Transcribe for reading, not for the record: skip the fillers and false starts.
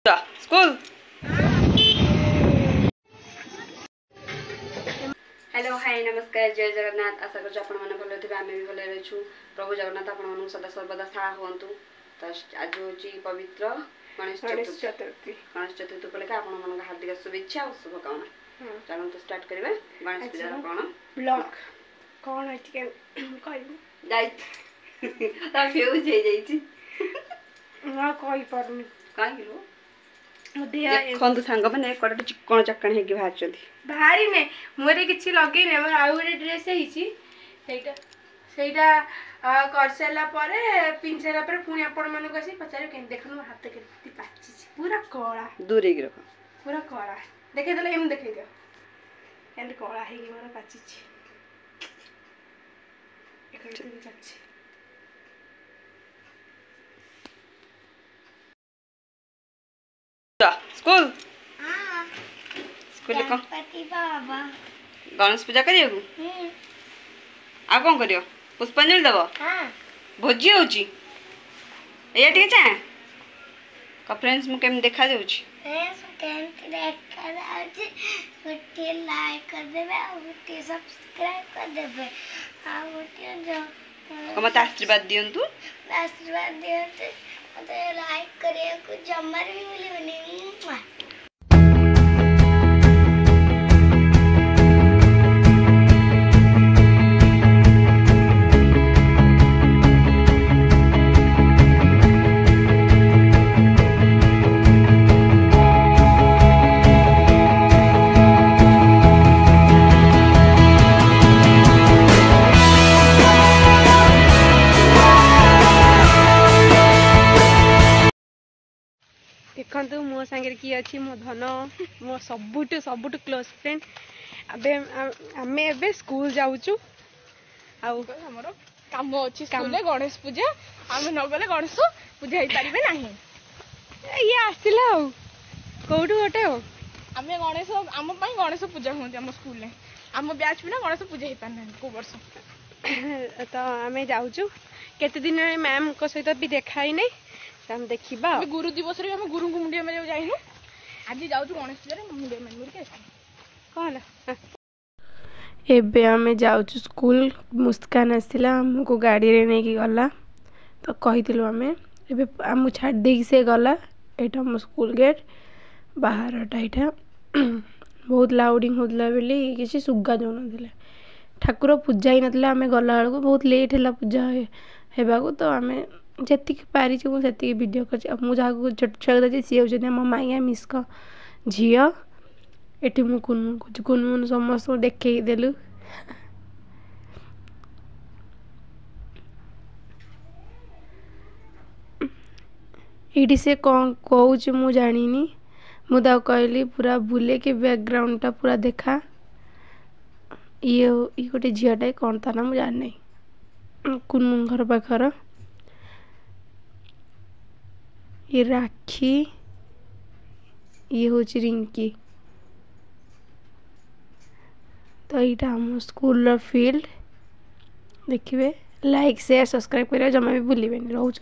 School. Hello hi नमस्कार जय जगन्नाथ। आशा कर भल थे आम भी भल अच्छु। प्रभु जगन्नाथ आप सदा सर्वदा साहा हूँ। तो आज हूँ पवित्र गणेश चतुर्थी। गणेश चतुर्थी उपलक्षे आप हार्दिक शुभेच्छा और शुभकामना। चलो तो स्टार्ट करेंगे गणेश पूजा कौन ब्लॉग कौन है देखु सांग मैंने कड़े चिकन चकणी होगी बाहरी ने मोरे किसी लगे मोर आउ गोटे ड्रेस सेटा कर सारा पिंधि सारा पुणी आपण मानक आसी पचार के देख मो हाथ के पाची पूरा कला दूर रख पूरा कला देखे एम देखे दियो एम कला है मोर पाची स्कूल स्कूल गणेश पूजा कर कौन कर पुष्पांजलि दब भोजी हो फ्रेंड्स मु केम देखा जाउची लाइक कर देबे और सब्सक्राइब कर देबे और मत आशीर्वाद दियंतु मते लाइक करे को जम्मर भी मिलेबनी। देखु मो सांगे किए अच्छी मो धन मो सबुठ क्लोज फ्रेंड आम ए स्कूल जाऊँ आमर कम अच्छी गणेश पूजा आम न गले गणेश पूजा हो पारे ना ये आसला कौटू गोटे आम गणेश आम गणेश पूजा हूँ आम स्कूल में आम ब्याच भी ना गणेश पूजा हो पारे ना को वर्ष तो आम जाऊँ केते दिन मैम को सहित भी देखाई नहीं हम देखा गुरु दिवस रे हम गुरु को मुंडिया मारे जाइनु आज जाऊ गणेश पूजा मुंडिया मार कौन एबे आम जाऊँ स्कूल मुस्कान आसला आमको गाड़ी रे नहीं गला तो कही आम ए आम छाड़ दे से गला यहाँ आम स्कूल गेट बाहरटा यहाँ बहुत लाउडिंग होता बोली किसी सुगा जाऊन ना ठाकुर पूजा ही नाला आम गला बेलू बहुत लेट है पूजा होगा तो आम जी पारी मुझे वीडियो कर मुझे छोट छुआ देखिए सी होती मो माइया मिस का झी एटी मु कुनमुन समस्त देखे देलु ये से कौन कौच मु जानी मुझे कहली पूरा बुले के बैकग्राउंड टा पूरा देखा ये गोटे झीटा कौन था ना मुझे जानी कुनमुन घर पाखर ये राखी ये हूँ रिंकी तो यहाँ आम स्कूल फील्ड देखिए लाइक शेयर सब्सक्राइब करें जमा भी भूलें रोच।